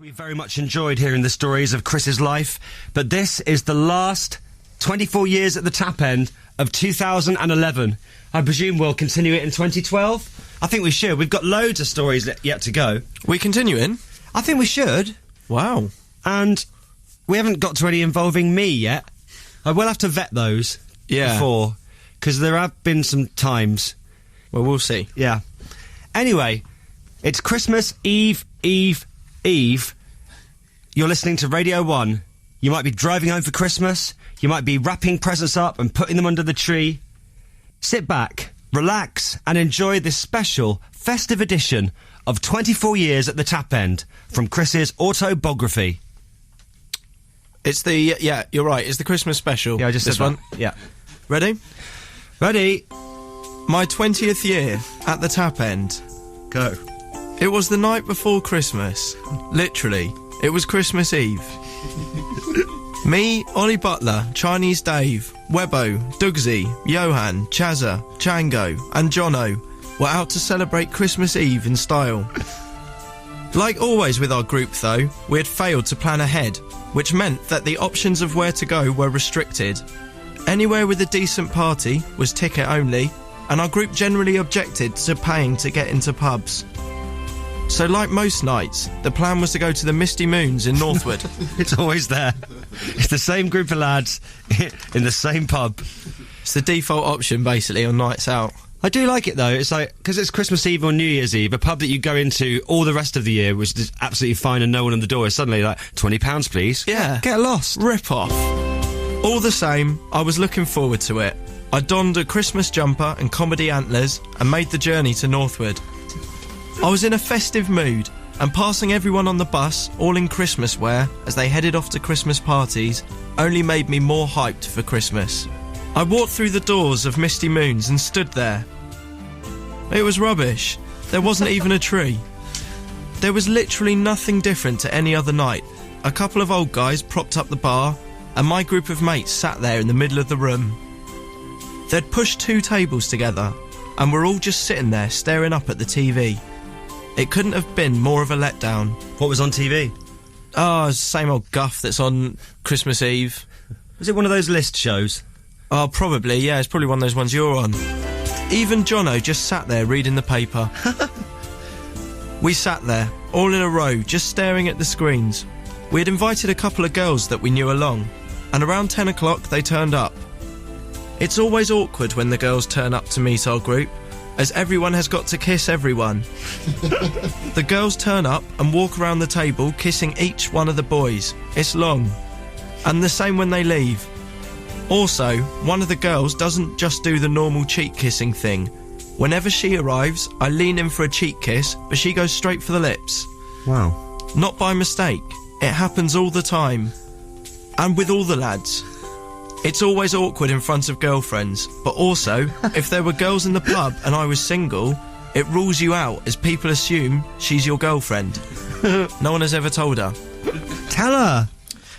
We very much enjoyed hearing the stories of Chris's life, but this is the last 24 years at the tap end of 2011. I presume we'll continue it in 2012? I think we should. We've got loads of stories yet to go. We continuing? I think we should. Wow. And we haven't got to any involving me yet. I will have to vet those before, because there have been some times. Well, we'll see. Yeah. Anyway, it's Christmas Eve. You're listening to Radio 1. You might be driving home for Christmas. You might be wrapping presents up and putting them under the tree. Sit back, relax, and enjoy this special festive edition of 24 Years at the Tap End from Chris's autobiography. It's the... Yeah, you're right. It's the Christmas special. Yeah, I just this said one. That. Yeah. Ready? Ready. My 20th year at the tap end. Go. It was the night before Christmas. Literally. It was Christmas Eve. Me, Ollie Butler, Chinese Dave, Webbo, Dugsy, Johan, Chazza, Chango and Jono were out to celebrate Christmas Eve in style. Like always with our group though, we had failed to plan ahead, which meant that the options of where to go were restricted. Anywhere with a decent party was ticket only, and our group generally objected to paying to get into pubs. So like most nights, the plan was to go to the Misty Moons in Northwood. It's always there. It's the same group of lads in the same pub. It's the default option, basically, on nights out. I do like it, though. It's like, because it's Christmas Eve or New Year's Eve, a pub that you go into all the rest of the year, which is absolutely fine and no one on the door, is suddenly like, £20, please. Yeah. Get lost. Rip off. All the same, I was looking forward to it. I donned a Christmas jumper and comedy antlers and made the journey to Northwood. I was in a festive mood, and passing everyone on the bus, all in Christmas wear, as they headed off to Christmas parties, only made me more hyped for Christmas. I walked through the doors of Misty Moons and stood there. It was rubbish. There wasn't even a tree. There was literally nothing different to any other night. A couple of old guys propped up the bar, and my group of mates sat there in the middle of the room. They'd pushed 2 tables together, and were all just sitting there staring up at the TV. It couldn't have been more of a letdown. What was on TV? Oh, it's the same old guff that's on Christmas Eve. Was it one of those list shows? Oh, probably, yeah, it's probably one of those ones you're on. Even Jono just sat there reading the paper. We sat there, all in a row, just staring at the screens. We had invited a couple of girls that we knew along, and around 10 o'clock they turned up. It's always awkward when the girls turn up to meet our group, as everyone has got to kiss everyone. The girls turn up and walk around the table kissing each one of the boys. It's long. And the same when they leave. Also, one of the girls doesn't just do the normal cheek kissing thing. Whenever she arrives, I lean in for a cheek kiss, but she goes straight for the lips. Wow. Not by mistake. It happens all the time. And with all the lads. It's always awkward in front of girlfriends, but also, if there were girls in the pub and I was single, it rules you out as people assume she's your girlfriend. No one has ever told her. Tell her.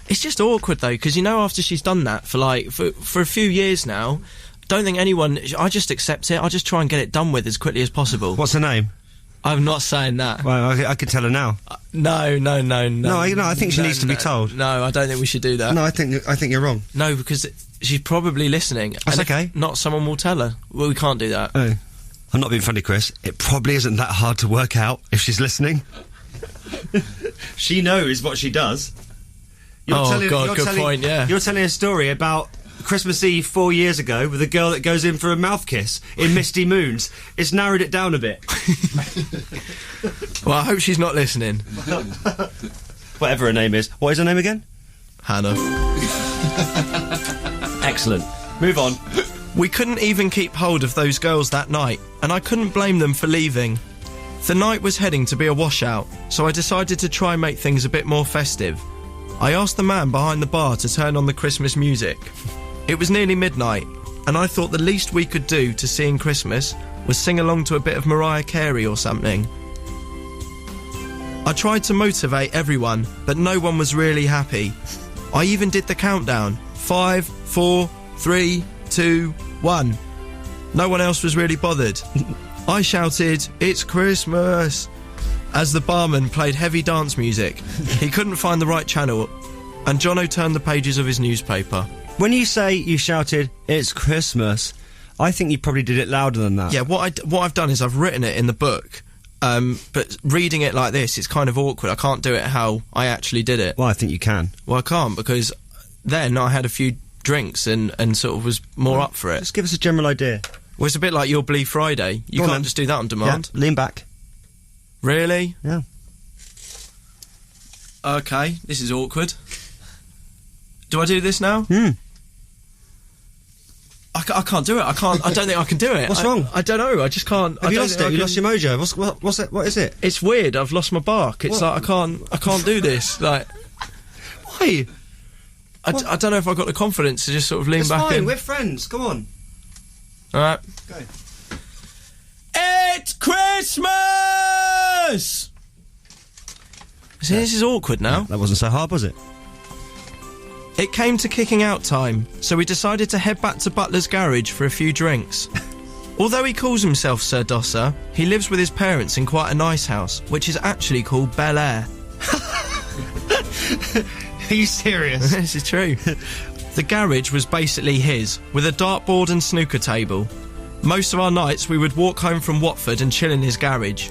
It's just awkward though, because you know after she's done that for a few years now, don't think anyone... I just accept it. I just try and get it done with as quickly as possible. What's her name? I'm not saying that. Well, I can tell her now. No. No, I think she needs to be told. No, I don't think we should do that. No, I think you're wrong. No, because she's probably listening. That's and okay. If not, someone will tell her. Well, we can't do that. Oh. I'm not being funny, Chris. It probably isn't that hard to work out if she's listening. She knows what she does. Good point, yeah. You're telling a story about Christmas Eve 4 years ago with a girl that goes in for a mouth kiss in Misty Moons. It's narrowed it down a bit. Well, I hope she's not listening. Whatever her name is. What is her name again? Hannah. Excellent. Move on. We couldn't even keep hold of those girls that night, and I couldn't blame them for leaving. The night was heading to be a washout, so I decided to try and make things a bit more festive. I asked the man behind the bar to turn on the Christmas music. It was nearly midnight, and I thought the least we could do to seeing Christmas was sing along to a bit of Mariah Carey or something. I tried to motivate everyone, but no one was really happy. I even did the countdown. 5, 4, 3, 2, 1. No one else was really bothered. I shouted, "It's Christmas!" as the barman played heavy dance music. He couldn't find the right channel, and Jono turned the pages of his newspaper. When you say you shouted, "It's Christmas," I think you probably did it louder than that. Yeah, what I've done is I've written it in the book, but reading it like this, it's kind of awkward. I can't do it how I actually did it. Well, I think you can. Well, I can't, because then I had a few drinks and sort of was more up for it. Just give us a general idea. Well, it's a bit like your Blee Friday. You can't just do that on demand. Yeah, lean back. Really? Yeah. Okay, this is awkward. Do I do this now? I can't do it. I don't think I can do it. What's wrong? I don't know. I just can't. Have you lost it? You lost your mojo. What's it? What is it? It's weird. I've lost my bark. It's like I can't do this. Like, why? I don't know if I've got the confidence to just sort of lean back fine. in. We're friends. Come on. All right. Go. It's Christmas! See, this is awkward now. That wasn't so hard, was it? It came to kicking out time, so we decided to head back to Butler's garage for a few drinks. Although he calls himself Sir Dosser, he lives with his parents in quite a nice house, which is actually called Bel-Air. Are you serious? This is true. The garage was basically his, with a dartboard and snooker table. Most of our nights we would walk home from Watford and chill in his garage.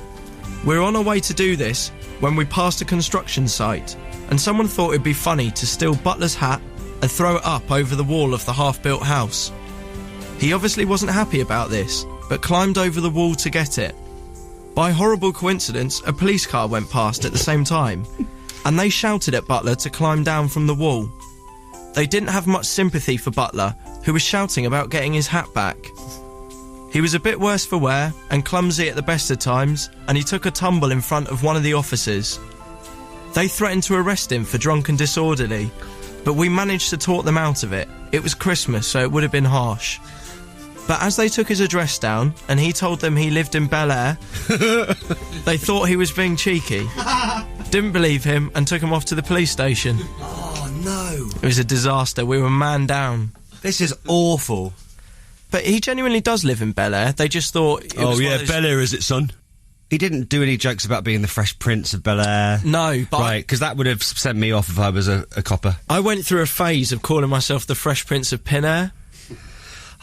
We were on our way to do this when we passed a construction site, and someone thought it'd be funny to steal Butler's hat and throw it up over the wall of the half-built house. He obviously wasn't happy about this, but climbed over the wall to get it. By horrible coincidence, a police car went past at the same time, and they shouted at Butler to climb down from the wall. They didn't have much sympathy for Butler, who was shouting about getting his hat back. He was a bit worse for wear and clumsy at the best of times, and he took a tumble in front of one of the officers. They threatened to arrest him for drunk and disorderly, but we managed to talk them out of it. It was Christmas, so it would have been harsh. But as they took his address down and he told them he lived in Bel-Air, they thought he was being cheeky, didn't believe him, and took him off to the police station. Oh, no. It was a disaster. We were man down. This is awful. But he genuinely does live in Bel-Air. They just thought... Bel-Air is it, son? He didn't do any jokes about being the Fresh Prince of Bel-Air. No, but... Right, because that would have sent me off if I was a copper. I went through a phase of calling myself the Fresh Prince of Pin-Air.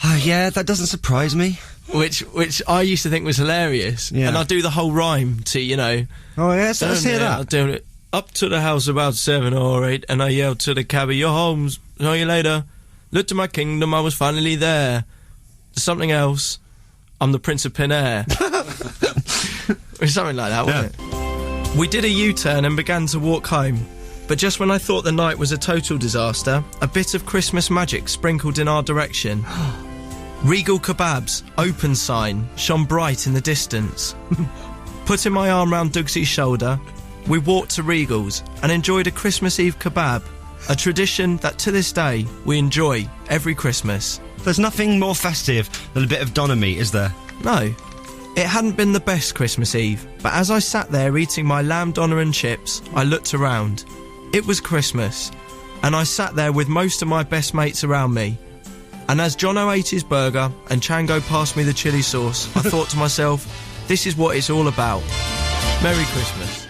Oh, yeah, that doesn't surprise me. Which I used to think was hilarious. Yeah. And I'd do the whole rhyme to, you know... Oh, yeah, let's hear that. I'd do it. Up to the house about 7 or 8, and I yelled to the cabbie, "You're home, know you later. Look to my kingdom, I was finally there. Something else, I'm the Prince of Pin-Air." Or something like that, wasn't it? We did a U-turn and began to walk home, but just when I thought the night was a total disaster, a bit of Christmas magic sprinkled in our direction. Regal Kebabs, open sign, shone bright in the distance. Putting my arm round Dougsy's shoulder, we walked to Regal's and enjoyed a Christmas Eve kebab, a tradition that to this day we enjoy every Christmas. There's nothing more festive than a bit of doner meat, is there? No. It hadn't been the best Christmas Eve, but as I sat there eating my lamb doner and chips, I looked around. It was Christmas, and I sat there with most of my best mates around me. And as Jono ate his burger and Chango passed me the chilli sauce, I thought to myself, this is what it's all about. Merry Christmas.